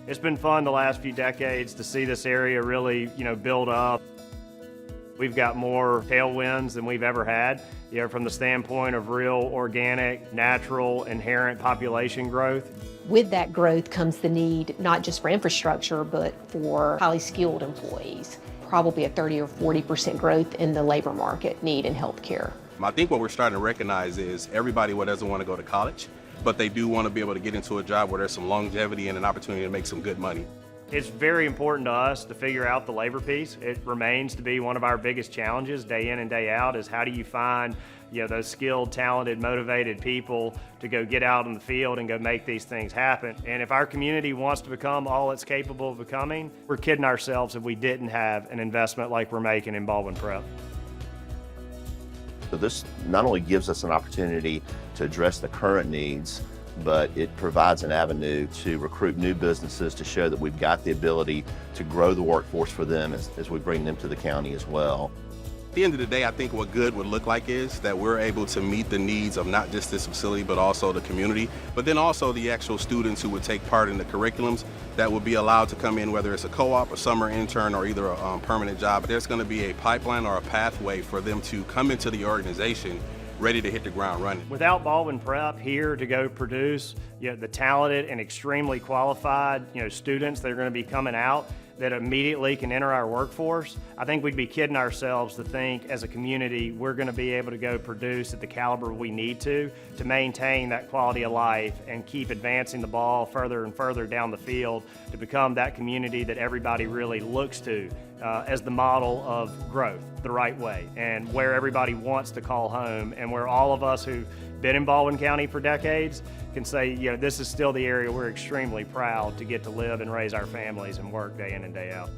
It's been fun the last few decades to see this area really, build up. We've got more tailwinds than we've ever had, from the standpoint of real organic, natural, inherent population growth. With that growth comes the need not just for infrastructure, but for highly skilled employees. Probably a 30 or 40% growth in the labor market need in healthcare. I think what we're starting to recognize is everybody doesn't want to go to college, but they do want to be able to get into a job where there's some longevity and an opportunity to make some good money. It's very important to us to figure out the labor piece. It remains to be one of our biggest challenges day in and day out is how do you find those skilled, talented, motivated people to go get out in the field and go make these things happen. And if our community wants to become all it's capable of becoming, we're kidding ourselves if we didn't have an investment like we're making in Baldwin Prep. So this not only gives us an opportunity to address the current needs, but it provides an avenue to recruit new businesses to show that we've got the ability to grow the workforce for them as we bring them to the county as well. At the end of the day, I think what good would look like is that we're able to meet the needs of not just this facility, but also the community, but then also the actual students who would take part in the curriculums that would be allowed to come in, whether it's a co-op, a summer intern, or either a permanent job. There's going to be a pipeline or a pathway for them to come into the organization ready to hit the ground running. Without Baldwin Prep here to go produce the talented and extremely qualified students that are going to be coming out that immediately can enter our workforce, I think we'd be kidding ourselves to think as a community we're going to be able to go produce at the caliber we need to maintain that quality of life and keep advancing the ball further and further down the field to become that community that everybody really looks to as the model of growth the right way and where everybody wants to call home and where all of us who've been in Baldwin County for decades can say, this is still the area we're extremely proud to get to live and raise our families and work day in and day out.